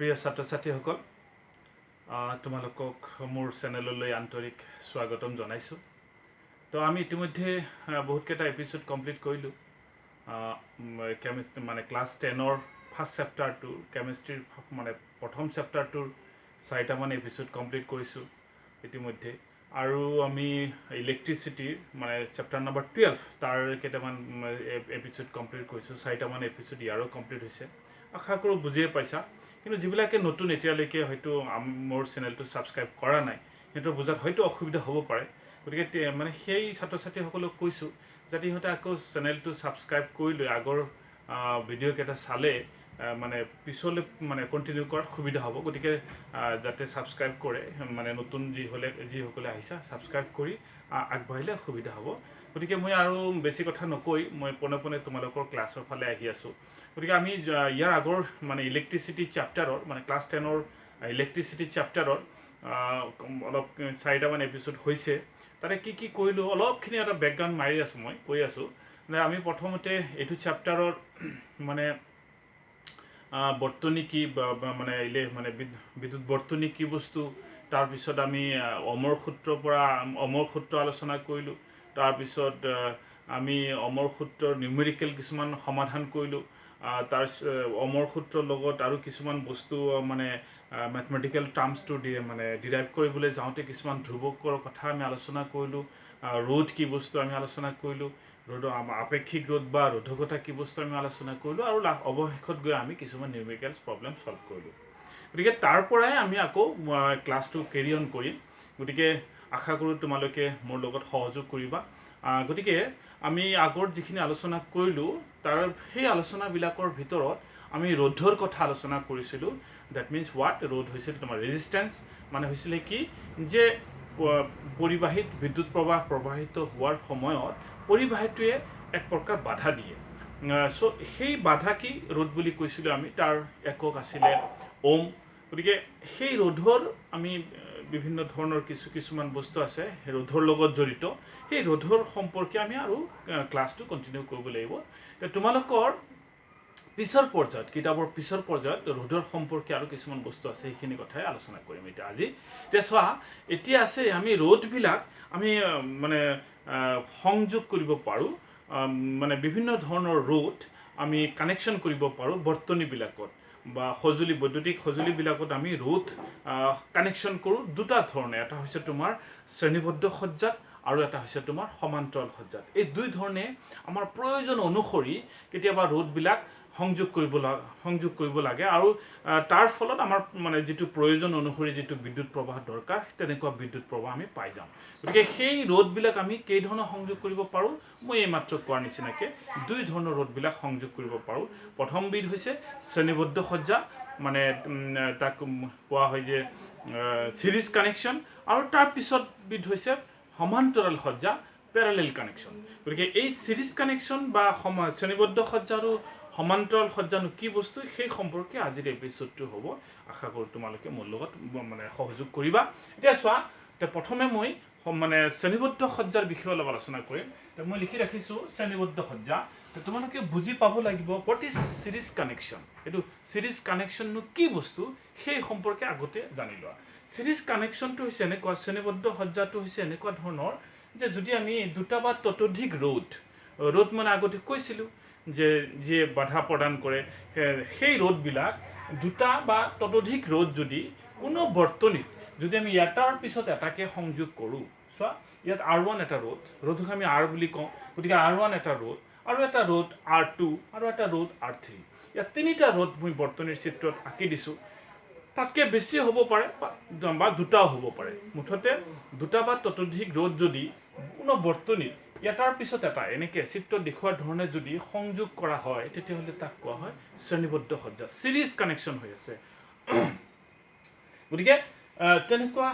প্ৰিয় ছাত্ৰ ছাত্ৰীসকল, তোমালোকক মোৰ চেনেললৈ আন্তৰিক স্বাগতম জনাইছোঁ। তো আমি ইতিমধ্যে বহুতকেইটা এপিসোড কমপ্লিট কৰিলোঁ। মানে ক্লাছ 10ৰ ফাৰ্ষ্ট চেপ্টাৰটোৰ কেমিষ্ট্ৰিৰ মানে প্ৰথম চেপ্টাৰটোৰ 4টামান এপিসোড কমপ্লিট কৰিছোঁ ইতিমধ্যে। আৰু আমি ইলেক্ট্ৰিচিটিৰ মানে চেপ্টাৰ নম্বৰ 12 তাৰ কেইটামান এপিসোড কমপ্লিট কৰিছোঁ। 4টামান এপিসোড ইয়াৰো কমপ্লিট হৈছে। আশা কৰোঁ বুজিয়ে পাইছা। কিন্তু যিবিলাকে নতুন এতিয়ালৈকে হয়তো মোৰ চেনেলটো ছাবস্ক্ৰাইব কৰা নাই, সিহঁতৰ বুজাত হয়তো অসুবিধা হ'ব পাৰে। গতিকে মানে সেই ছাত্ৰ ছাত্ৰীসকলক কৈছোঁ যাতে সিহঁতে আকৌ চেনেলটো ছাবস্ক্ৰাইব কৰি লৈ আগৰ ভিডিঅ' কেইটা চালে মানে পিছলৈ মানে কণ্টিনিউ কৰাত সুবিধা হ'ব। গতিকে যাতে ছাবস্ক্ৰাইব কৰে, মানে নতুন যিসকলে আহিছা ছাবস্ক্ৰাইব কৰি আগবাঢ়িলে সুবিধা হ'ব। গতিকে মই আৰু বেছি কথা নকৈ মই পোনে তোমালোকৰ ক্লাছৰ ফালে আহি আছোঁ। গতিকে আমি ইয়াৰ আগৰ মানে ইলেক্ট্ৰিচিটি চেপ্টাৰৰ মানে ক্লাছ 10ৰ ইলেক্ট্ৰিচিটি চেপ্টাৰৰ অলপ 4টামান এপিসোড হৈছে। তাতে কি কৰিলোঁ অলপখিনি এটা বেকগ্ৰাউণ্ড মাৰি আছোঁ, মই কৈ আছোঁ যে আমি প্ৰথমতে এইটো চেপ্টাৰৰ মানে বৰ্তনী কি মানে বিদ্যুৎ বৰ্তনী কি বস্তু, তাৰপিছত আমি অমৰ সূত্ৰ আলোচনা কৰিলোঁ। তাৰপিছত আমি অমৰ সূত্ৰৰ নিউমেৰিকেল কিছুমান সমাধান কৰিলোঁ। তাৰ অমৰ সূত্ৰৰ লগত আৰু কিছুমান বস্তু মানে মেথমেটিকেল টাৰ্মছটো মানে ডিৰাইভ কৰিবলৈ যাওঁতে কিছুমান ধ্ৰুৱকৰ কথা আমি আলোচনা কৰিলোঁ। ৰোধ কি বস্তু আমি আলোচনা কৰিলোঁ। আপেক্ষিক ৰোধ বা ৰোধকতা কি বস্তু আমি আলোচনা কৰিলোঁ। আৰু অৱশেষত গৈ আমি কিছুমান নিউমেৰিকেল প্ৰব্লেম ছল্ভ কৰিলোঁ। গতিকে তাৰ পৰাই আমি আকৌ ক্লাছটো কেৰি অন কৰিম। গতিকে আশা কৰোঁ তোমালোকে মোৰ লগত সহযোগ কৰিবা। গতিকে আমি আগৰ যিখিনি আলোচনা কৰিলোঁ তাৰ সেই আলোচনাবিলাকৰ ভিতৰত আমি ৰোধৰ কথা আলোচনা কৰিছিলোঁ। ডেট মিনছ হোৱাট ৰোধ হৈছিল তোমাৰ ৰেজিষ্টেঞ্চ, মানে হৈছিলে কি যে পৰিবাহীত বিদ্যুৎ প্ৰবাহ প্ৰবাহিত হোৱাৰ সময়ত পৰিবাহীটোৱে এক প্ৰকাৰ বাধা দিয়ে। চ' সেই বাধা কি ৰোধ বুলি কৈছিলোঁ আমি, তাৰ একক আছিলে ওম। গতিকে সেই ৰোধৰ আমি বিভিন্ন ধৰণৰ কিছুমান বস্তু আছে ৰোধৰ লগত জড়িত। সেই ৰোধৰ সম্পৰ্কে আমি আৰু ক্লাছটো কণ্টিনিউ কৰিব লাগিব। তোমালোকৰ পিছৰ পৰ্যায়ত কিতাপৰ পিছৰ পৰ্যায়ত ৰোধৰ সম্পৰ্কে আৰু কিছুমান বস্তু আছে, সেইখিনি কথাই আলোচনা কৰিম এতিয়া চোৱা। এতিয়া আছে আমি ৰোধবিলাক আমি মানে সংযোগ কৰিব পাৰোঁ, মানে বিভিন্ন ধৰণৰ ৰোধ আমি কানেকশ্যন কৰিব পাৰোঁ বৰ্তনীবিলাকত বা বৈদ্যুতিক সঁজুলিবিলাকত আমি ৰোধ কানেকশ্যন কৰোঁ দুটা ধৰণে। এটা হৈছে তোমাৰ শ্ৰেণীবদ্ধ সজ্জাত আৰু এটা হৈছে তোমাৰ সমান্তৰাল সজ্জাত। এই দুই ধৰণে আমাৰ প্ৰয়োজন অনুসৰি কেতিয়াবা ৰোধবিলাক সংযোগ কৰিব লাগে। আৰু তাৰ ফলত আমাৰ মানে যিটো প্ৰয়োজন অনুসৰি যিটো বিদ্যুৎ প্ৰবাহ দৰকাৰ তেনেকুৱা বিদ্যুৎ প্ৰবাহ আমি পাই যাওঁ। গতিকে সেই ৰোধবিলাক আমি কেইধৰণৰ সংযোগ কৰিব পাৰোঁ, মই এইমাত্ৰ কোৱাৰ নিচিনাকৈ দুই ধৰণৰ ৰোধবিলাক সংযোগ কৰিব পাৰোঁ। প্ৰথমবিধ হৈছে শ্ৰেণীবদ্ধ সজ্জা, মানে তাক কোৱা হয় যে চিৰিজ কানেকশ্যন, আৰু তাৰপিছত বিধ হৈছে সমান্তৰাল সজ্জা, পেৰালেল কানেকশ্যন। গতিকে এই চিৰিজ কানেকশ্যন বা শ্ৰেণীবদ্ধ সজ্জা আৰু সমান্তৰাল সজ্জানো কি বস্তু সেই সম্পৰ্কে আজিৰ এপিসোডটো হ'ব। আশা কৰোঁ তোমালোকে মোৰ লগত মানে সহযোগ কৰিবা। এতিয়া চোৱা, প্ৰথমে মই মানে শ্ৰেণীবদ্ধ সজ্জাৰ বিষয়ে অলপ আলোচনা কৰিম। মই লিখি ৰাখিছোঁ শ্ৰেণীবদ্ধ সজ্জা। তোমালোকে বুজি পাব লাগিব হোৱাট ইজ চিৰিজ কানেকশ্যন। এইটো চিৰিজ কানেকশ্যননো কি বস্তু সেই সম্পৰ্কে আগতে জানি লোৱা। চিৰিজ কানেকশ্যনটো হৈছে এনেকুৱা, শ্ৰেণীবদ্ধ সজ্জাটো হৈছে এনেকুৱা ধৰণৰ যে যদি আমি দুটা বা ততোধিক ৰোধ মানে আগতে কৈছিলোঁ যে যিয়ে বাধা প্ৰদান কৰে, সেই ৰোধবিলাক দুটা বা ততোধিক ৰোধ যদি কোনো বৰ্তনীত যদি আমি এটাৰ পিছত এটাকে সংযোগ কৰোঁ, চোৱা ইয়াত R1 এটা ৰোধক আমি R বুলি কওঁ। গতিকে R1 এটা ৰোধ, আৰু এটা ৰোধ R2, আৰু এটা ৰোধ R3। ইয়াত তিনিটা ৰোধ মই বৰ্তনীৰ চিত্ৰত আঁকি দিছোঁ। তাতকৈ বেছি হ'ব পাৰে বা দুটাও হ'ব পাৰে। মুঠতে দুটা বা ততোধিক ৰোধ যদি কোনো বৰ্তনীত এটাৰ পিছত এটা এনেকৈ চিত্ৰত দেখুওৱাৰ ধৰণে যদি সংযোগ কৰা হয়, তেতিয়াহ'লে তাক কোৱা হয় শ্ৰেণীবদ্ধ সজ্জা, চিৰিজ কানেকশ্যন হৈ আছে। গতিকে তেনেকুৱা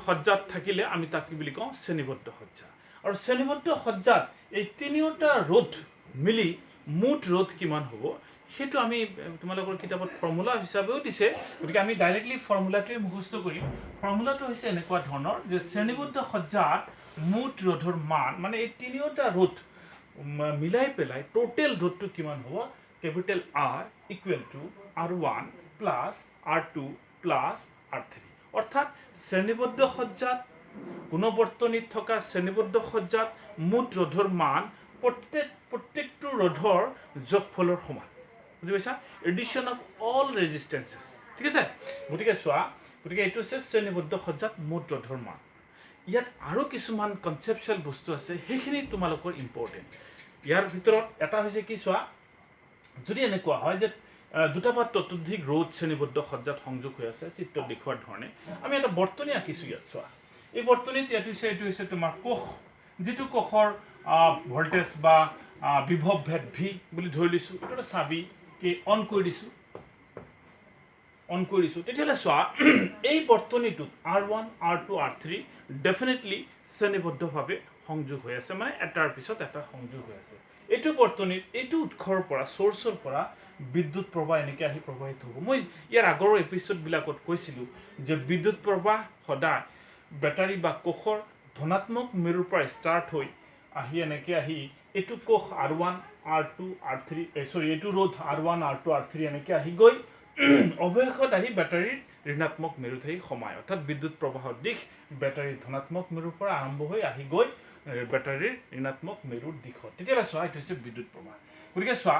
সজ্জাত থাকিলে আমি তাক কি বুলি কওঁ, শ্ৰেণীবদ্ধ সজ্জা। আৰু শ্ৰেণীবদ্ধ সজ্জাত এই তিনিওটা ৰোধ মিলি মুঠ ৰোধ কিমান হ'ব সেইটো আমি তোমালোকৰ কিতাপত ফৰ্মুলা হিচাপেও দিছে। গতিকে আমি ডাইৰেক্টলি ফৰ্মুলাটোৱে মুখস্থ কৰিম। ফৰ্মুলাটো হৈছে এনেকুৱা ধৰণৰ যে শ্ৰেণীবদ্ধ সজ্জাত মুঠ ৰোধৰ মান, মানে এই তিনিওটা ৰোধ মিলাই পেলাই টোটেল ৰোধটো কিমান হ'ব, capital R equal to R1 plus R2 plus R3 অৰ্থাৎ শ্ৰেণীবদ্ধ সজ্জাত কোনো বৰ্তনীত থকা শ্ৰেণীবদ্ধ সজ্জাত মুঠ ৰোধৰ মান প্ৰত্যেকটো ৰোধৰ যোগফলৰ সমান বুজি পাইছা এডিশ্যন অফ অল ৰেজিষ্টেন্সেছ ঠিক আছে গতিকে চোৱা গতিকে এইটো হৈছে শ্ৰেণীবদ্ধ সজ্জাত মুঠ ৰোধৰ মান ইয়াত আৰু কিছুমান কনচেপচুৱেল বস্তু আছে সেইখিনি তোমালোকৰ ইম্পৰ্টেণ্ট ইয়াৰ ভিতৰত এটা হৈছে কি চোৱা যদি এনেকুৱা হয় যে দুটা বা ততোধিক ৰোধ শ্ৰেণীবদ্ধ সজ্জাত সংযোগ হৈ আছে চিত্ৰত দেখুৱাৰ ধৰণে আমি এটা বৰ্তনী আঁকিছোঁ ইয়াত চোৱা এই বৰ্তনীত এইটো হৈছে তোমাৰ কোষ যিটো কোষৰ ভোল্টেজ বা বিভৱ ভেদ ভি বুলি ধৰি লৈছোঁ এইটো এটা চাবি কি অন কৰি দিছোঁ তেতিয়াহ'লে চোৱা এই বৰ্তনীটোত R1 R2 R3 ডেফিনেটলি শ্ৰেণীবদ্ধভাৱে সংযোগ হৈ আছে মানে এটাৰ পিছত এটা সংযোগ হৈ আছে এইটো বৰ্তনীত এইটো উৎসৰ পৰা চ'ৰ্চৰ পৰা বিদ্যুৎ প্ৰবাহ এনেকৈ আহি প্ৰবাহিত হ'ব মই ইয়াৰ আগৰ এপিছ'ডবিলাকত কৈছিলোঁ যে বিদ্যুৎ প্ৰবাহ সদায় বেটাৰী বা কোষৰ ধনাত্মক মেৰুৰ পৰা ষ্টাৰ্ট হৈ আহি এনেকৈ আহি এইটো কোষ R1 R2 R3 এইটো ৰোধ R1 R2 R3 এনেকৈ আহি গৈ অৱশেষত আহি বেটাৰীৰ ঋণাত্মক মেৰুত আহি সোমায় অৰ্থাৎ বিদ্যুৎ প্ৰবাহৰ দিশ বেটাৰীৰ ধনাত্মক মেৰুৰ পৰা আৰম্ভ হৈ আহি গৈ বেটাৰীৰ ঋণাত্মক মেৰুৰ দিশত তেতিয়াহ'লে চোৱা এইটো হৈছে বিদ্যুৎ প্ৰবাহ গতিকে চোৱা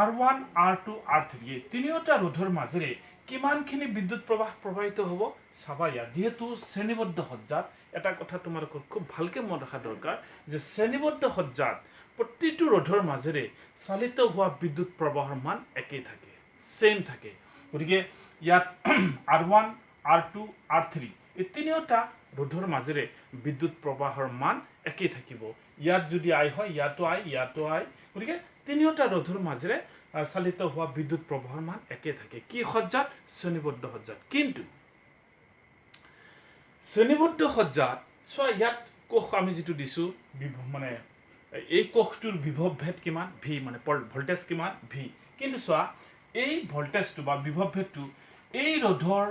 R1 R2 R3 এই তিনিওটা ৰোধৰ মাজেৰে কিমানখিনি বিদ্যুৎ প্ৰবাহ প্ৰবাহিত হ'ব চাবা ইয়াত যিহেতু শ্ৰেণীবদ্ধ সজ্জাত এটা কথা তোমালোকৰ খুব ভালকৈ মনত ৰখা দৰকাৰ যে শ্ৰেণীবদ্ধ সজ্জাত প্ৰতিটো ৰোধৰ মাজেৰে চালিত হোৱা বিদ্যুৎ প্ৰবাহৰ মান একেই থাকে সেম থাকে গতিকে ইয়াত R1 R2 R3 এই তিনিওটা ৰোধৰ মাজেৰে বিদ্যুৎ প্ৰবাহৰ মান একেই থাকিব ইয়াত যদি I হয় ইয়াতো I গতিকে তিনিওটা ৰোধৰ মাজেৰে চালিত হোৱা বিদ্যুৎ প্ৰবাহৰ মান একে থাকে কি সজ্জাত শ্ৰেণীবদ্ধ সজ্জাত কিন্তু শ্ৰেণীবদ্ধ সজ্জাত চোৱা ইয়াত কোষ আমি যিটো দিছো মানে এই কোষটোৰ বিভৱ ভেদ কিমান ভি মানে ভোল্টেজ কিমান ভি কিন্তু চোৱা এই ভোল্টেজটো বা বিভৱ ভেদটো এই ৰোধৰ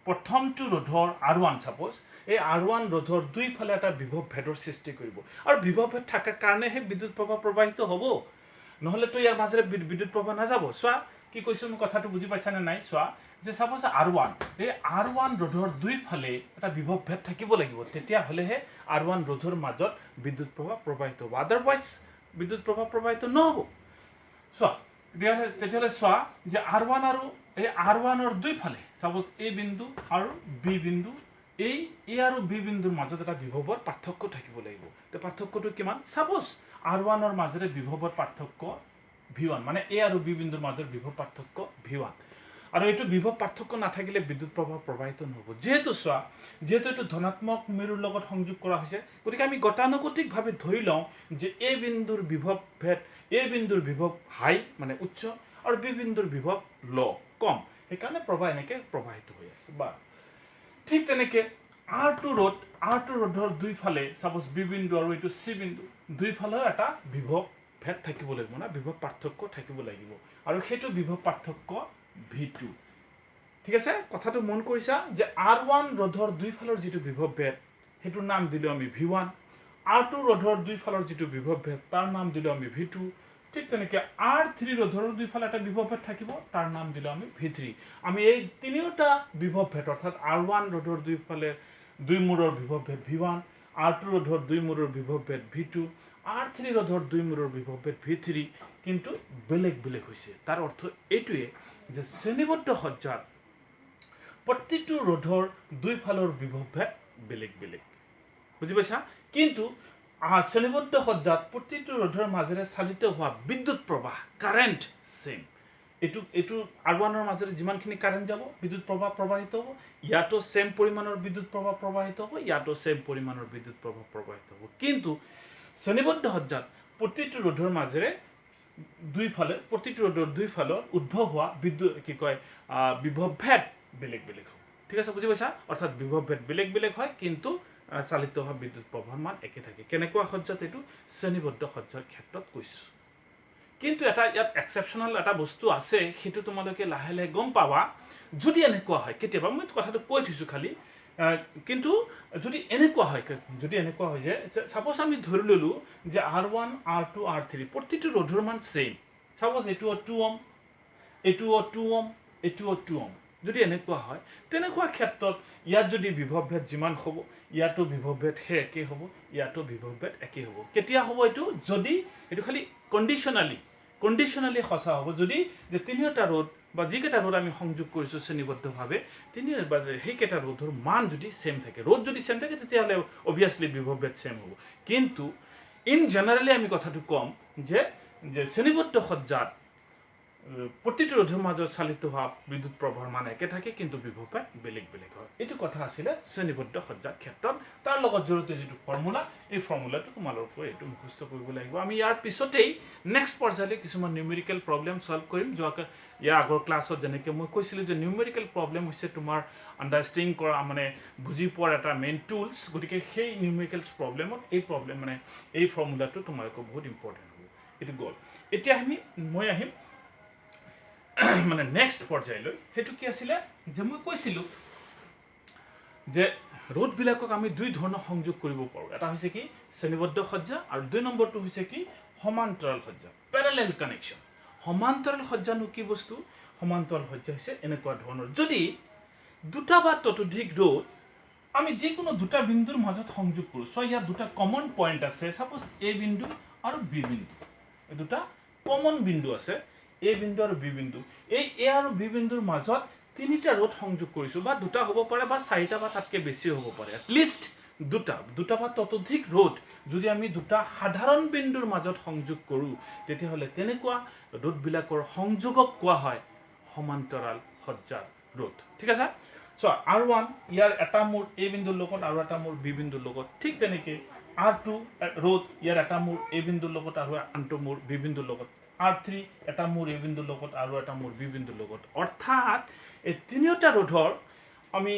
প্ৰথমটো ৰোধৰ R1 সাপোজ এই R1 ৰোধৰ দুইফালে এটা বিভৱ ভেদৰ সৃষ্টি কৰিব আৰু বিভৱ ভেদ থকাৰ কাৰণেহে বিদ্যুৎ প্ৰবাহ প্ৰবাহিত হ'ব নহলে তো ইয়াৰ মাজেৰে বিদ্যুৎ প্ৰবাহ নাযাব চোৱা কি কৈছো মই কথাটো বুজি পাইছানে নাই চোৱা যে সাপোজ R1 এই R1 ৰোধৰ দুইফালে এটা বিভৱ ভেদ থাকিব লাগিব তেতিয়া হলেহে R1 ৰোধৰ মাজত বিদ্যুৎ প্ৰবাহ প্ৰবাহিত হ'ব আদাৰৱাইজ বিদ্যুৎ প্ৰবাহ প্ৰবাহিত নহব চোৱা তেতিয়াহ'লে চোৱা যে R1 আৰু এই R1 ৰ দুইফালে সাপোজ A বিন্দু আৰু B বিন্দু এই A আৰু B বিন্দুৰ মাজত এটা বিভৱৰ পাৰ্থক্য থাকিব লাগিব তে পাৰ্থক্যটো কিমান সাপোজ R1 ৰ মাজেৰে বিভৱৰ পাৰ্থক্য V1 মানে A আৰু B বিন্দুৰ মাজৰ বিভৱ পাৰ্থক্য V1 আৰু এইটো বিভৱ পাৰ্থক্য নাথাকিলে বিদ্যুৎ প্ৰবাহ প্ৰবাহিত নহব যেহেতু এইটো ধনাত্মক মেৰুৰ লগত সংযোগ কৰা হৈছে গতিকে আমি গতানুগতিকভাৱে ধৰি লওঁ যে A বিন্দুৰ বিভৱ ভেদ A বিন্দুৰ বিভৱ হাই মানে উচ্চ আৰু B বিন্দুৰ বিভৱ ল কম সেইকাৰণে প্ৰবাহ এনেকৈ প্ৰবাহিত হৈ আছে বা ঠিক তেনেকৈ R2 ৰোধৰ দুইফালে সাপোজ B বিন্দু আৰু এইটো C বিন্দু দুইফালে এটা বিভৱ ভেদ থাকিব লাগিব না বিভৱ পাৰ্থক্য থাকিব লাগিব আৰু সেইটো বিভৱ পাৰ্থক্য V2 ঠিক আছে কথাটো মন কৰিছা যে R1 ৰোধৰ দুইফালৰ যিটো বিভৱ ভেদ হেতুৰ নাম দিলো আমি V1 R2 ৰোধৰ দুইফালৰ যিটো বিভৱ ভেদ তাৰ নাম দিলো আমি V2 ঠিক তেনেকৈ R3 ৰোধৰ দুইফালে এটা বিভৱ ভেদ থাকিব তাৰ নাম দিলো আমি V3 আমি এই তিনিওটা বিভৱ ভেদ অৰ্থাৎ R1 ৰোধৰ দুইফালে দুই মূৰৰ বিভৱ ভেদ V1 R2 ৰোধৰ দুই মূৰৰ বিভৱ ভেদ V2 R3 ৰোধৰ দুই মূৰৰ বিভৱ ভেদ V3 কিন্তু বেলেগ হৈছে তাৰ অৰ্থ এইটোৱে যে শ্ৰেণীবদ্ধ সজ্জাত প্ৰতিটো ৰোধৰ দুইফালৰ বিভৱ ভেদ বেলেগ বুজি পাইছা কিন্তু শ্ৰেণীবদ্ধ সজ্জাত প্ৰতিটো ৰোধৰ মাজেৰে চালিত হোৱা বিদ্যুৎ প্ৰবাহ কাৰেণ্ট সেম এইটো R1 ৰ মাজেৰে যিমানখিনি কাৰেণ্ট যাব বিদ্যুৎ প্ৰবাহ প্ৰবাহিত হ'ব ইয়াতো সেম পৰিমাণৰ বিদ্যুৎ প্ৰবাহ প্ৰবাহিত হ'ব ইয়াতো সেম পৰিমাণৰ বিদ্যুৎ প্ৰবাহ প্ৰবাহিত হ'ব কিন্তু শ্ৰেণীবদ্ধ সজ্জাত প্ৰতিটো ৰোধৰ মাজেৰে প্ৰতিটো ৰোধৰ দুইফালৰ উদ্ভৱ হোৱা বিদ্যুৎ কি কয় বিভৱ ভেদ বেলেগ হ'ব ঠিক আছে বুজি পাইছা অৰ্থাৎ বিভৱ ভেদ বেলেগ হয় কিন্তু চালিত হোৱা বিদ্যুৎ প্ৰবাহৰ মান একে থাকে কেনেকুৱা সজ্জাত এইটো শ্ৰেণীবদ্ধ সজ্জাৰ ক্ষেত্ৰত কৈছো কিন্তু এটা ইয়াত এক্সেপচনেল এটা বস্তু আছে সেইটো তোমালোকে লাহে গম পাবা যদি এনেকুৱা হয় কেতিয়াবা মই কথাটো কৈ থৈছো খালি কিন্তু যদি এনেকুৱা হয় যে সাপোজ আমি ধৰি ললো যে R1 R2 R3 প্ৰতিটো ৰোধৰ মান সেম সাপোজ এইটো 2 ওহম এইটো 2 ওহম এইটোও 2 ohm যদি এনেকুৱা হয় তেনেকুৱা ক্ষেত্ৰত ইয়াত যদি বিভৱভেদ যিমান হ'ব ইয়াতো বিভৱভেদ সেই একেই হ'ব ইয়াতো বিভৱভেদ একেই হ'ব কেতিয়া হ'ব এইটো যদি এইটো খালি কণ্ডিশ্যনালি সঁচা হ'ব যদি যে তিনিওটা ৰোধ বা যিকেইটা ৰোধ আমি সংযোগ কৰিছোঁ শ্ৰেণীবদ্ধভাৱে সেইকেইটা ৰোধৰ মান যদি ছেম থাকে ৰোধ যদি ছেম থাকে তেতিয়াহ'লে অভিয়াছলি বিভৱভেদ ছেম হ'ব কিন্তু ইন জেনেৰেলি আমি কথাটো ক'ম যে শ্ৰেণীবদ্ধ সজ্জাত প্ৰতিটো ৰোধৰ মাজত চালিত হোৱা বিদ্যুৎ প্ৰবাহৰ মান একে থাকে কিন্তু বিভৱভেদ বেলেগ বেলেগ হয় এইটো কথা আছিলে শ্ৰেণীবদ্ধ সজ্জাৰ ক্ষেত্ৰত তাৰ লগত জড়িত যিটো ফৰ্মুলা এই ফৰ্মুলাটো তোমালোকে এইটো মুখস্থ কৰিব লাগিব আমি ইয়াৰ পিছতেই নেক্সট পৰ্যায়লৈ কিছুমান নিউমেৰিকেল প্ৰব্লেম সলভ কৰিম ইয়াৰ আগৰ ক্লাছত যেনেকৈ মই কৈছিলোঁ যে নিউমেৰিকেল প্ৰব্লেম হৈছে তোমাৰ আণ্ডাৰষ্টেণ্ডিং কৰা মানে বুজি পোৱাৰ এটা মেইন টুলছ গতিকে সেই নিউমেৰিকেল প্ৰব্লেমত এই ফৰ্মুলাটো তোমালোকৰ বহুত ইম্পৰ্টেণ্ট হ'ব এইটো গ'ল এতিয়া মই আহিম মানে নেক্সট পৰ্যায়লৈ সেইটো কি আছিলে যে মই কৈছিলোঁ যে ৰোধবিলাকক আমি দুই ধৰণৰ সংযোগ কৰিব পাৰোঁ এটা হৈছে কি শ্ৰেণীবদ্ধ সজ্জা আৰু দুই নম্বৰটো হৈছে কি সমান্তৰাল সজ্জা পেৰালেল কানেকশ্যন সমান্তৰাল সজ্জানো কি বস্তু সমান্তৰাল সজ্জা হৈছে এনেকুৱা ধৰণৰ যদি দুটা বা ততোধিক ৰোধ আমি যিকোনো দুটা বিন্দুৰ মাজত সংযোগ কৰোঁ চ' ইয়াত দুটা কমন পইণ্ট আছে সাপোজ এ বিন্দু আৰু বি বিন্দু এই দুটা কমন বিন্দু আছে এ বিন্দু আৰু বি বিন্দু এই এ আৰু বি বিন্দুৰ মাজত তিনিটা ৰোধ সংযোগ কৰিছোঁ বা দুটা হ'ব পাৰে বা চাৰিটা বা তাতকৈ বেছি হ'ব পাৰে এটলিষ্ট দুটা বা ততোধিক ৰোধ যদি আমি দুটা সাধাৰণ বিন্দুৰ মাজত সংযোগ কৰোঁ তেতিয়াহ'লে তেনেকুৱা ৰোধবিলাকৰ সংযোগক কোৱা হয় সমান্তৰাল সজ্জাৰ ৰোধ ঠিক আছে চ' R1 ইয়াৰ এটা মূৰ এ বিন্দুৰ লগত আৰু এটা মূৰ বি বিন্দুৰ লগত ঠিক তেনেকৈ R2 ৰোধ ইয়াৰ এটা মূৰ এ বিন্দুৰ লগত আৰু আনটো মূৰ বি বিন্দুৰ লগত R3 এটা মূৰ এ বিন্দুৰ লগত আৰু এটা মূৰ বি বিন্দুৰ লগত অৰ্থাৎ এই তিনিওটা ৰোধৰ আমি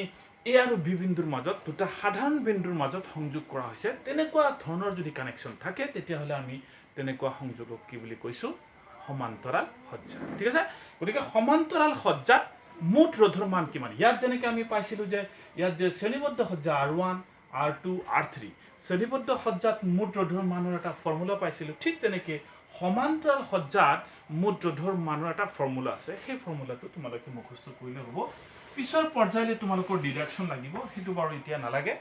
এ আৰু বি বিন্দুৰ মাজত দুটা সাধাৰণ বিন্দুৰ মাজত সংযোগ কৰা হৈছে তেনেকুৱা ধৰণৰ যদি কানেকশ্যন থাকে তেতিয়াহ'লে আমি তেনেকুৱা সংযোগক কি বুলি কৈছোঁ সমান্তৰাল সজ্জা ঠিক আছে গতিকে সমান্তৰাল সজ্জাত মুঠ ৰোধৰ মান কিমান ইয়াত যেনেকৈ আমি পাইছিলোঁ যে ইয়াত যে শ্ৰেণীবদ্ধ সজ্জা R1 R2 R3 শ্ৰেণীবদ্ধ সজ্জাত মুঠ ৰোধৰ মানৰ এটা ফৰ্মুলা পাইছিলোঁ ঠিক তেনেকৈ সমান্তৰাল সজ্জাত মুঠ ৰোধৰ মানৰ এটা ফৰ্মুলা আছে সেই ফৰ্মুলাটো তোমালোকে মুখস্থ কৰিলে হ'ব পিছৰ পৰ্যায়লৈ তোমালোকৰ ডিডাকশ্যন লাগিব সেইটো বাৰু এতিয়া নালাগে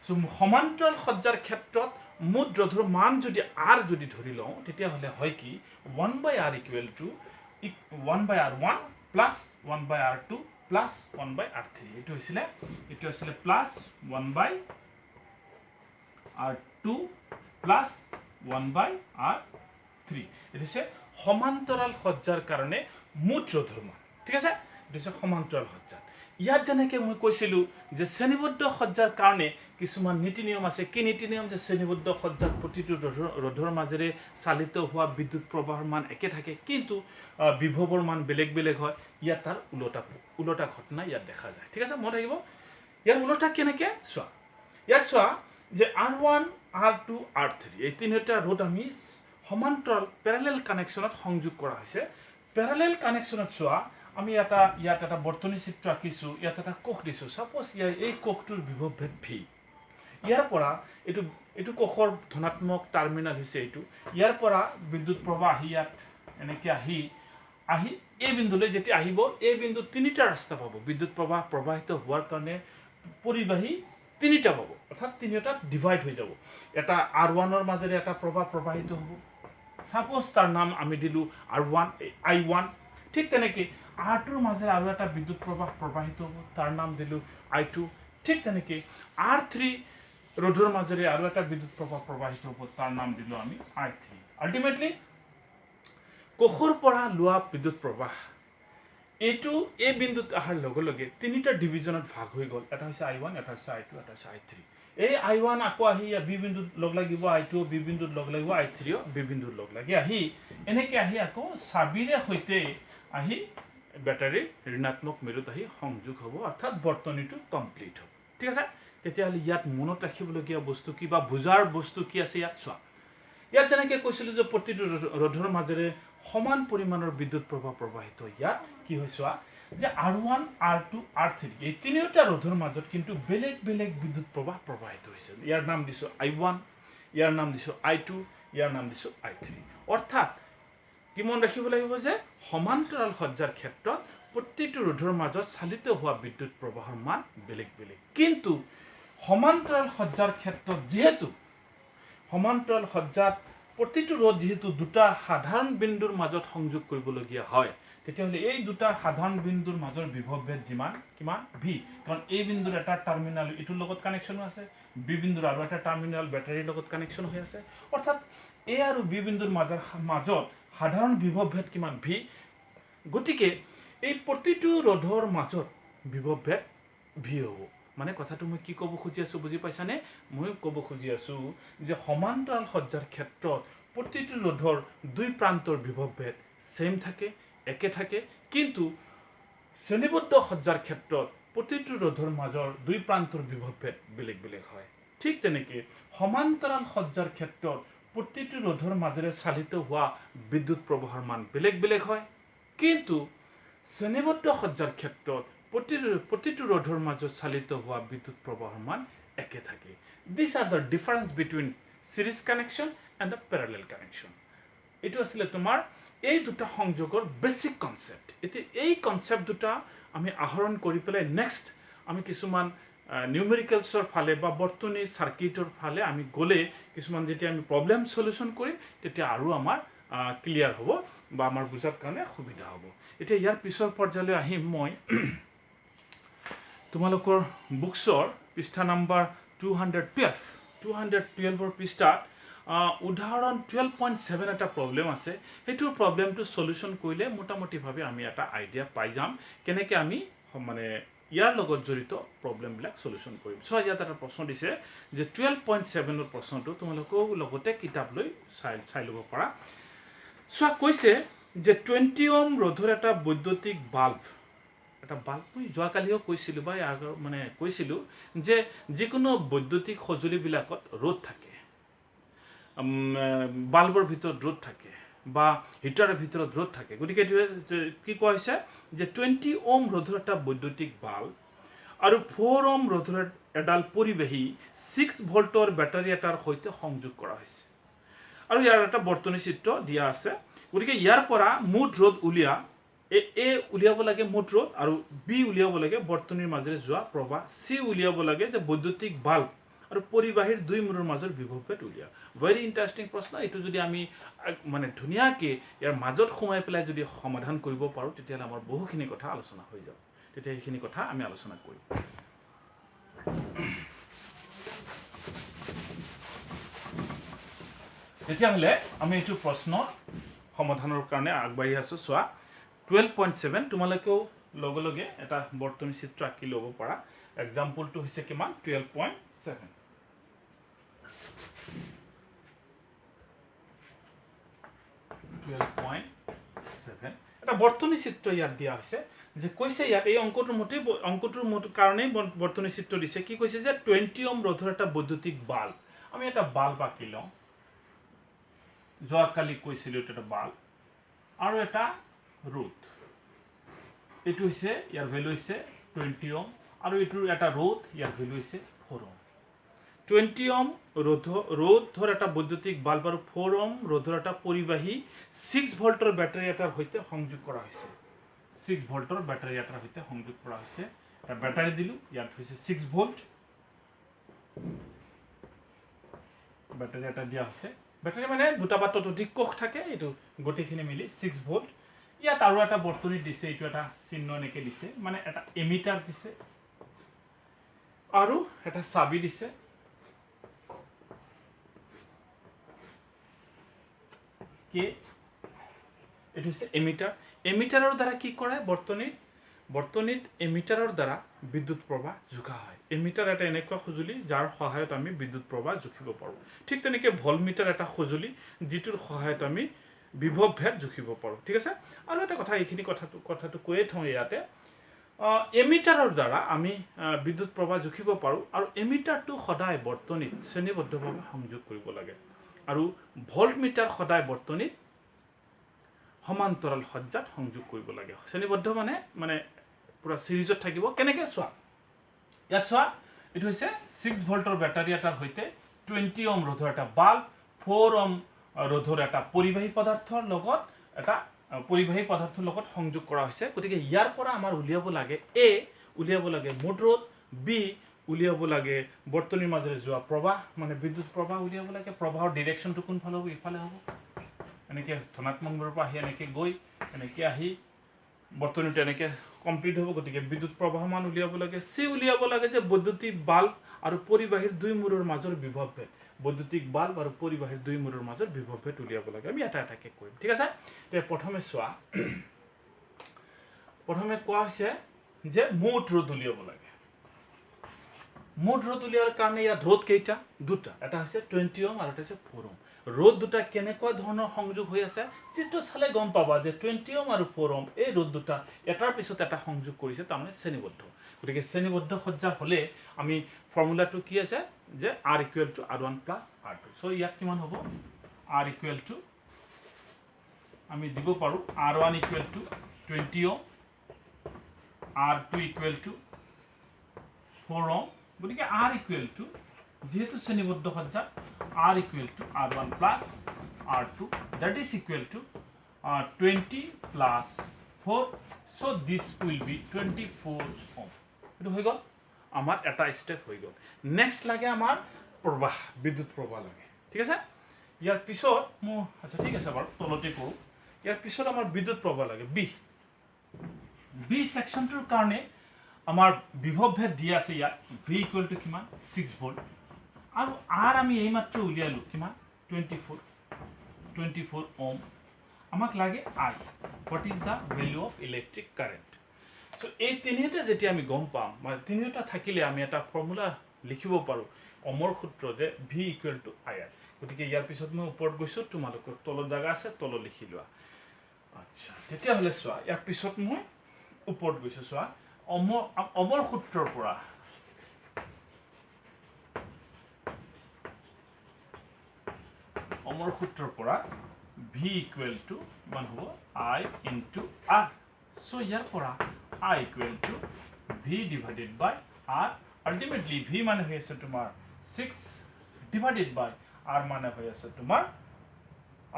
চ' সমান্তৰাল সজ্জাৰ ক্ষেত্ৰত মুঠ ৰোধৰ মান যদি R যদি ধৰি লওঁ তেতিয়াহ'লে হয় কি 1/R equal to 1/R1 plus 1/R2 plus 1/R3 এইটো আছিলে প্লাছ 1/R2 প্লাছ 1/R3 এইটো হৈছে সমান্তৰাল সজ্জাৰ কাৰণে মুঠ ৰোধৰ মান ঠিক আছে এইটো হৈছে সমান্তৰাল সজ্জা ইয়াত যেনেকৈ মই কৈছিলোঁ যে শ্ৰেণীবদ্ধ সজ্জাৰ কাৰণে কিছুমান নীতি নিয়ম আছে কি নীতি নিয়ম যে শ্ৰেণীবদ্ধ সজ্জাত প্ৰতিটো ৰোধৰ মাজেৰে চালিত হোৱা বিদ্যুৎ প্ৰবাহৰ মান একে থাকে কিন্তু বিভৱৰ মান বেলেগ বেলেগ হয় ইয়াত তাৰ ওলোটা ঘটনা ইয়াত দেখা যায় ঠিক আছে মনত থাকিব ইয়াৰ ওলোটা কেনেকৈ ইয়াত চোৱা যে R1 R2 R3 এই তিনিটা ৰোধ আমি সমান্তৰাল পেৰালেল কানেকশ্যনত সংযোগ কৰা হৈছে পেৰালেল কানেকশ্যনত চোৱা আমি ইয়াত এটা বৰ্তনী চিত্ৰ আঁকিছোঁ ইয়াত এটা কোষ দিছোঁ সাপোজ এই কোষটোৰ বিভৱভেদ V ইয়াৰ পৰা এইটো কোষৰ ধনাত্মক টাৰ্মিনেল হৈছে এইটো ইয়াৰ পৰা বিদ্যুৎ প্ৰবাহ আহি ইয়াত এনেকৈ আহি এই বিন্দুলৈ যেতিয়া আহিব এই বিন্দু তিনিটা ৰাস্তা পাব বিদ্যুৎ প্ৰবাহ প্ৰবাহিত হোৱাৰ কাৰণে পৰিবাহী তিনিটা পাব অৰ্থাৎ তিনিটাত ডিভাইড হৈ যাব এটা R1ৰ মাজেৰে এটা প্ৰবাহ প্ৰবাহিত হ'ব সাপোজ তাৰ নাম আমি দিলোঁ I1 ঠিক তেনেকৈ R2ৰ মাজেৰে আৰু এটা বিদ্যুৎ প্ৰবাহ প্ৰবাহিত হ'ব তাৰ নাম দিলোঁ I2 ঠিক তেনেকৈ R3 ৰোধৰ মাজেৰে আৰু এটা বিদ্যুৎ প্ৰবাহ প্ৰবাহিত হ'ব তাৰ নাম দিলোঁ আমি I3 আল্টিমেটলি কোষৰ পৰা লোৱা বিদ্যুৎ প্ৰবাহ এইটো এই বিন্দুত অহাৰ লগে লগে তিনিটা ডিভিজনত ভাগ হৈ গ'ল এটা হৈছে I1 এটা হৈছে I2 এটা হৈছে I3 এই I1 আকৌ আহি বি বিন্দুত লগ লাগিব I2 বি বিন্দুত লগ লাগিব I3 বি বিন্দুত লগ লাগি আহি এনেকৈ আহি আকৌ চাবিৰে সৈতে আহি বেটাৰীৰ ঋণাত্মক মেৰুত আহি সংযোগ হ'ব অৰ্থাৎ বৰ্তনীটো কমপ্লিট হ'ব ঠিক আছে তেতিয়াহ'লে ইয়াত মনত ৰাখিবলগীয়া বস্তু কি বা বুজাৰ বস্তু কি আছে ইয়াত চোৱা ইয়াত যেনেকৈ কৈছিলোঁ যে প্ৰতিটো ৰোধৰ মাজেৰে সমান পৰিমাণৰ বিদ্যুৎ প্ৰবাহ প্ৰবাহিত ইয়াত কি হৈ চোৱা যে R1 R2 R3 এই তিনিওটা ৰোধৰ মাজত কিন্তু বেলেগ বেলেগ বিদ্যুৎ প্ৰবাহ প্ৰবাহিত হৈছে ইয়াৰ নাম দিছোঁ I1 ইয়াৰ নাম দিছোঁ I2 ইয়াৰ নাম দিছোঁ I3 অৰ্থাৎ কি মন ৰাখিব লাগিব যে সমান্তৰাল সজ্জাৰ ক্ষেত্ৰত প্ৰতিটো ৰোধৰ মাজত চালিত হোৱা বিদ্যুৎ প্ৰবাহৰ মান বেলেগ বেলেগ কিন্তু সমান্তৰাল সজ্জাৰ ক্ষেত্ৰত যেহেতু সমান্তৰাল সজ্জাত প্ৰতিটো ৰোধ যেহেতু দুটা সাধাৰণ বিন্দুৰ মাজত সংযোগ কৰিবলগীয়া হয় তেতিয়াহ'লে এই দুটা সাধাৰণ বিন্দুৰ মাজৰ বিভৱভেদ কিমান ভি কাৰণ এই বিন্দুৰ এটা টাৰ্মিনাল ইটোৰ লগত কানেকশ্যন আছে বি বিন্দুৰ আৰু এটা টাৰ্মিনাল বেটাৰীৰ লগত কানেকশ্যন হৈ আছে অৰ্থাৎ এ আৰু বি বিন্দুৰ মাজত সাধাৰণ বিভৱভেদ কিমান ভি গতিকে এই প্ৰতিটো ৰোধৰ মাজত বিভৱভেদ ভি হ'ব মানে কথাটো মই কি ক'ব খুজি আছোঁ বুজি পাইছানে মই ক'ব খুজি আছোঁ যে সমান্তৰাল সজ্জাৰ ক্ষেত্ৰত প্ৰতিটো ৰোধৰ দুই প্ৰান্তৰ বিভৱভেদ সেম থাকে একে থাকে কিন্তু শ্ৰেণীবদ্ধ সজ্জাৰ ক্ষেত্ৰত প্ৰতিটো ৰোধৰ মাজৰ দুই প্ৰান্তৰ বিভৱভেদ বেলেগ বেলেগ হয় ঠিক তেনেকৈ সমান্তৰাল সজ্জাৰ ক্ষেত্ৰত প্ৰতিটো ৰোধৰ মাজেৰে চালিত হোৱা বিদ্যুৎ প্ৰবাহৰ মান বেলেগ বেলেগ হয় কিন্তু শ্ৰেণীবদ্ধ সজ্জাৰ ক্ষেত্ৰত প্ৰতিটো ৰোধৰ মাজত চালিত হোৱা বিদ্যুৎ প্ৰবাহৰ মান একে থাকে this are the difference between series connection and the parallel connection এইটো আছিলে তোমাৰ এই দুটা সংযোগৰ বেসিক কনসেপ্ট এতিয়া এই কনসেপ্ট দুটা আমি আহৰণ কৰি পেলাই নেক্সট আমি কিছুমান নিউমেৰিকেলছৰ ফালে বা বৰ্তনী সাৰ্কিটৰ ফালে আমি গ'লে কিছুমান যেতিয়া আমি প্ৰবলেম সলিউশন কৰি তেতিয়া আৰু আমাৰ ক্লিয়াৰ হ'ব বা আমাৰ বুজাৰ কাৰণে সুবিধা হ'ব এতিয়া ইয়াৰ পিছৰ পৰ্যায়লৈ আহিম মই তোমালোকৰ বুকছৰ পৃষ্ঠা নম্বৰ 212 পৃষ্ঠাত উদাহৰণ 12.7 এটা প্ৰবলেম আছে হেতুৰ প্ৰবলেমটো সলিউশন কৰিলে মোটামুটিভাৱে আমি এটা আইডিয়া পাই যাম কেনেকৈ আমি মানে ইয়াৰ লগত জড়িত প্ৰবলেম বিলাক সলিউশন কৰিম সো ইয়াত এটা প্ৰশ্ন দিছে যে 12.7 ৰ প্ৰশ্নটো তোমালোকৰ লগতে কিতাপ লৈ চাই ল'ব পাৰা সো কৈছে যে 20 ওহম ৰোধৰ এটা বৈদ্যুতিক বাল্ব মই যোৱাকালিও কৈছিলোঁ বা মানে কৈছিলোঁ যে যিকোনো বৈদ্যুতিক সঁজুলিবিলাকত ৰোধ থাকে বাল্বৰ ভিতৰত ৰোধ থাকে বা হিটাৰৰ ভিতৰত ৰোধ থাকে গতিকে কি কোৱা হৈছে যে 20 ওহম ৰোধৰ এটা বৈদ্যুতিক বাল্ব আৰু 4 ওহম ৰোধৰ এডাল পৰিবাহী 6 ভোল্টৰ বেটাৰী এটাৰ সৈতে সংযোগ কৰা হৈছে আৰু ইয়াৰ এটা বৰ্তনী চিত্ৰ দিয়া আছে গতিকে ইয়াৰ পৰা মুঠ ৰোধ উলিয়া এ উলিয়াব লাগে মুঠ ৰোধ আৰু বি উলিয়াব লাগে বৰ্তনীৰ মাজেৰে যোৱা প্ৰবাহ সি উলিয়াব লাগে যে বৈদ্যুতিক বাল্ব আৰু পৰিবাহীৰ দুই মূৰৰ মাজৰ বিভৱভেদ উলিয়া ভেৰি ইণ্টাৰেষ্টিং প্ৰশ্ন এইটো যদি আমি মানে ধুনীয়াকৈ ইয়াৰ মাজত সোমাই পেলাই যদি সমাধান কৰিব পাৰোঁ তেতিয়াহ'লে আমাৰ বহুখিনি কথা আলোচনা হৈ যাব তেতিয়া এইখিনি কথা আমি আলোচনা কৰিম তেতিয়াহ'লে আমি এইটো প্ৰশ্ন সমাধানৰ কাৰণে আগবাঢ়ি আছোঁ চোৱা 12.7 তোমালোকেও লগে লগে এটা বৰ্তনী চিত্ৰ আঁকি ল'ব পাৰা এক্সাম্পলটো হৈছে কিমান 12.7 এটা বৰ্তনী চিত্ৰ ইয়াত দিয়া হৈছে যে কৈছে ইয়াত এই অংকটোৰ মতে কাৰণেই বৰ্তনী চিত্ৰ দিছে কি কৈছে যে 20 ওহম ৰোধৰ এটা বৈদ্যুতিক বাল্ব আমি এটা বাল্ব আঁকি লওঁ যোৱাকালি কৈছিলোঁ এটা বাল্ব আৰু এটা ৰোধ এইটো হৈছে ইয়াৰ ভ্যালু হৈছে 20 ওহম আৰু এইটোৰ এটা ৰোধ ইয়াৰ ভ্যালু হৈছে 4 ওহম 20 ওহম ৰোধৰ এটা বৈদ্যুতিক বাল্ব আৰু 4 ওহম ৰোধৰ এটা পৰিবাহী 6 ভোল্টৰ বেটাৰী এটাৰ সৈতে সংযোগ কৰা হৈছে 6 ভোল্টৰ বেটাৰী এটাৰ সৈতে সংযোগ কৰা হৈছে এটা বেটাৰী দিলো ইয়াত হৈছে 6 ভোল্ট বেটাৰী এটা দিয়া আছে বেটাৰী মানে দুটা বা ততোধিক কোষ থাকে এইটো গতিখিনি মিলি 6 ভোল্ট ইয়াত আৰু এটা বৰ্তনী দিছে এইটো এটা চিহ্ন এনেকৈ দিছে মানে এটা এমিটাৰ দিছে আৰু এটা চাবি দিছে কে এইটো হৈছে এমিটাৰৰ দ্বাৰা কি কৰে বৰ্তনীত এমিটাৰৰ দ্বাৰা বিদ্যুৎ প্ৰবাহ জোখা হয় এমিটাৰ এটা এনেকুৱা সঁজুলি যাৰ সহায়ত আমি বিদ্যুৎ প্ৰবাহ জুখিব পাৰোঁ ঠিক তেনেকৈ ভল্টমিটাৰ এটা সঁজুলি যিটোৰ সহায়ত আমি বিভৱভেদ জুখিব পাৰোঁ ঠিক আছে আৰু এটা কথা এইখিনি কথাটো কৈয়ে থওঁ ইয়াতে এমিটাৰৰ দ্বাৰা আমি বিদ্যুৎ প্ৰবাহ জুখিব পাৰোঁ আৰু এমিটাৰটো সদায় বৰ্তনীত শ্ৰেণীবদ্ধভাৱে সংযোগ কৰিব লাগে আৰু ভল্টমিটাৰ সদায় বৰ্তনীত সমান্তৰাল সজ্জাত সংযোগ কৰিব লাগে শ্ৰেণীবদ্ধ মানে পুৰা সিৰিজত থাকিব কেনেকৈ চোৱা ইয়াত চোৱা এইটো হৈছে 6 ভোল্টৰ বেটাৰী এটাৰ সৈতে 20 ওহম ৰোধৰ এটা বাল্ব 4 ওহম ৰোধৰ এটা পৰিবাহী পদাৰ্থৰ লগত এটা পৰিবাহী পদাৰ্থৰ লগত সংযোগ কৰা হৈছে গতিকে ইয়াৰ পৰা আমাৰ উলিয়াব লাগে এ উলিয়াব লাগে মোট ৰ'দ বি উলিয়াব লাগে বৰ্তনীৰ মাজেৰে যোৱা প্ৰবাহ মানে বিদ্যুৎ প্ৰবাহ উলিয়াব লাগে প্ৰবাহৰ ডিৰেকশ্যনটো কোনফালে হ'ব ইফালে হ'ব এনেকৈ ধনাত্মক মূৰৰ পৰা আহি এনেকৈ গৈ এনেকৈ আহি বৰ্তনীটো এনেকৈ কমপ্লিট হ'ব গতিকে বিদ্যুৎ প্ৰবাহ মান উলিয়াব লাগে চি উলিয়াব লাগে যে বৈদ্যুতিক বাল্ব আৰু পৰিবাহীৰ দুই মূৰৰ মাজৰ বিভৱভেদ বৈদ্যুতিক বাল্ব আৰু পৰিবাহীৰ দুই মূৰৰ মাজৰ বিভৱভেদ উলিয়াব লাগে আমি এটা এটাকৈ কৰিম ঠিক আছে তে প্ৰথমে চোৱা প্ৰথমে কোৱা হৈছে যে মুঠ ৰ'দ উলিয়াব লাগে মুঠ ৰ'দ উলিয়াৰ কাৰণে ইয়াত ৰ'দ কেইটা দুটা এটা হৈছে 20 ওহম আৰু এটা হৈছে 4 ওহম ৰ'দ দুটা কেনেকুৱা ধৰণৰ সংযোগ হৈ আছে যেটো চালে গম পাবা যে 20 ওহম আৰু 4 ওহম এই ৰ'দ দুটা এটাৰ পিছত এটা সংযোগ কৰিছে তাৰমানে শ্ৰেণীবদ্ধ গতিকে শ্ৰেণীবদ্ধ সজ্জা হলে আমি ফৰ্মুলাটো কি আছে যে R = R1 + R2 সো ইয়াত কিমান হ'ব R = আমি দিব পাৰো R1 = 20 ওহম R2 = 4 ওহম গতিকে R = যেহেতু শ্রেণীবদ্ধ সজ্জা R = R1 + R2 that is equal to 20 + 4 so this will be 24 ohm এটো হৈ গল আমাৰ এটা স্টেপ হৈ গল নেক্সট লাগে আমাৰ প্ৰবাহ বিদ্যুৎ প্ৰবাহ লাগে ঠিক আছে ইয়াৰ পিছত আচ্ছা ঠিক আছে বাৰু তলতে কৰো ইয়াৰ পিছত আমাৰ বিদ্যুৎ প্ৰবাহ লাগে বি সেকশনটোৰ কাৰণে আমাৰ বিভৱভেদ দিয়া আছে ইয়াত V = কিমান 6 ভোল্ট আৰু R আমি এই মাত্ৰ উলিয়ালো কিমান 24 ওহম আমাক লাগে I what is the value of electric current so এই তিনিটা যেতিয়া আমি গম পাম মানে তিনিটা থাকিলে আমি এটা ফৰ্মুলা লিখিব পাৰো অমৰ সূত্ৰ যে V = IR গতিকে ইয়াৰ পিছত মই ওপৰত গৈছো তোমালোকৰ তলত জায়গা আছে তল লিখি লোৱা আচ্ছা তেতিয়া হলে চোৱা ইয়াৰ পিছত মই ওপৰত গৈছো চোৱা অমৰ সূত্ৰৰ পৰা V = মান হ'ব I * R so ইয়াৰ পৰা I = V / R ultimately V মানে হৈ আছে তোমাৰ 6 / R মানে হৈ আছে তোমাৰ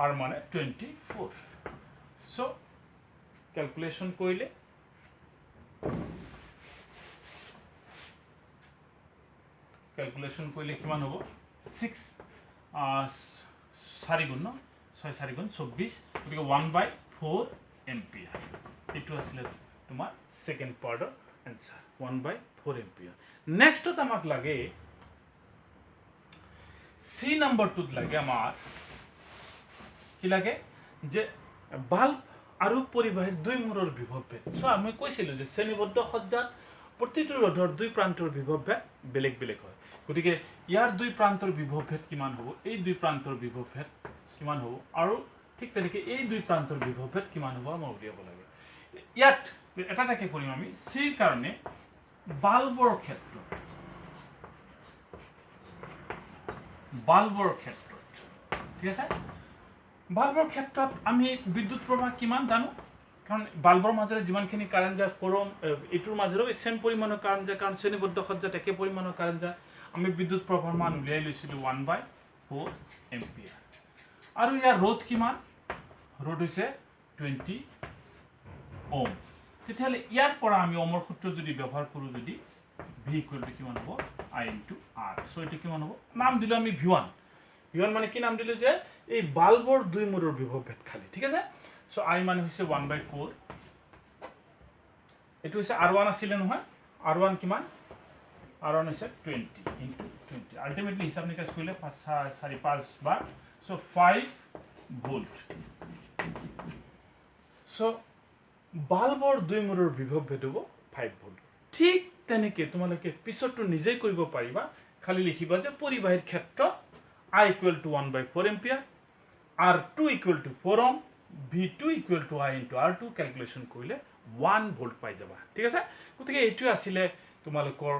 R মানে 24 so ক্যালকুলেশন কৰিলে কিমান হ'ব 6 4 গুণ 6 4 গুণ 24 গতিকে 1/4 এম্পিয়াৰ এটো আছিল তোমাৰ সেকেন্ড পাৰ্টৰ আনসাৰ 1/4 এম্পিয়াৰ নেক্সটত আমাক লাগে সি নম্বৰটোত লাগে আমাৰ কি লাগে যে বাল্ব আৰু পৰিবাহীৰ দুই মূৰৰ বিভৱভেদ সো আমি কৈছিলো যে শ্ৰেণীবদ্ধ সজ্জাত প্ৰতিটো ৰ'ধৰ দুই প্ৰান্তৰ বিভৱভেদ বেলেগ বেলেগ হয় গতিকে ইয়াৰ দুই প্ৰান্তৰ বিভৱভেদ কিমান হ'ব এই দুই প্ৰান্তৰ বিভৱভেদ কিমান হ'ব আৰু ঠিক তেনেকৈ এই দুই প্ৰান্তৰ বিভৱভেদ কিমান হ'ব আমাৰ উলিয়াব লাগে ইয়াত এটা এটাকৈ কৰিম আমি সি কাৰণে বাল্বৰ ক্ষেত্ৰত ঠিক আছে বাল্বৰ ক্ষেত্ৰত আমি বিদ্যুৎ প্ৰবাহ কিমান জানো কাৰণ বাল্বৰ মাজেৰে যিমানখিনি কাৰেন্ট যায় পৰম এটোৰ মাজেৰে সেম পৰিমাণৰ কাৰেন্ট যায় কাৰণ শ্ৰেণীবদ্ধ সজ্জাত একে পৰিমাণৰ কাৰেন্ট যায় আমি বিদ্যুৎ প্ৰবাহৰ মান উলিয়াই লৈছিলো 1/4 এম্পিয়াৰ আৰু ইয়াৰ ৰ'দ কিমান ৰ'দ হৈছে 20 ওহম তেতিয়াহলে ইয়াৰ পৰা আমি অমৰ সূত্ৰ যদি ব্যৱহাৰ কৰো যদি V = কিমান হ'ব I * R সো এটো কিমান হ'ব নাম দিলো আমি V1 মানে কি নাম দিলো যে এই বাল্বৰ দুই মূৰৰ বিভৱভেদ খালি ঠিক আছে সো I মানে হৈছে 1/4 এটো হৈছে R1 আছিল নহয় R1 কিমান R1 হৈছে 20 * 20 আলটিমেটলি হিসাব নিকাশ কৰিলে 4-5 বাৰ সো 5 ভোল্ট সো বাল্বৰ দুই মূৰৰ বিভৱভেদ হ'ব 5 ভোল্ট ঠিক তেনেকৈ তোমালোকে পিছৰটো নিজেই কৰিব পাৰিবা খালি লিখিবা যে পৰিবাহীৰ ক্ষেত্ৰত I = 1/4 ampere R2 = 4 ohm V2 = I * R2 calculation কৰিলে 1 ভোল্ট পাই যাবা ঠিক আছে গতিকে এইটো আছিল তোমালোকৰ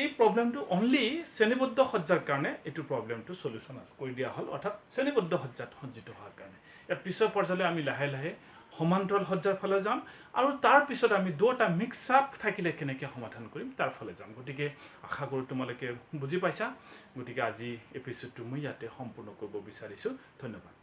এই প্ৰবলেমটো অনলি শ্ৰেণীবদ্ধ সজ্জাৰ কাৰণে এটো প্ৰবলেমটো সলিউশন কৰি দিয়া হল অৰ্থাৎ শ্ৰেণীবদ্ধ সজ্জাত সজ্জিত হোৱাৰ কাৰণে ইয়াৰ পিছৰ পৰ্যায়লৈ আমি লাহে লাহে সমান্তৰাল সজ্জাৰ ফালে যাম আৰু তাৰ পিছত আমি দুটা মিক্স আপ থাকিলে কেনেকৈ সমাধান কৰিম তাৰ ফালে যাম গতিকে আশা কৰো তোমালোকে বুজি পাইছা গতিকে আজি এপিসোডটো মই ইয়াতে সম্পূৰ্ণ কৰিব বিচাৰিছো ধন্যবাদ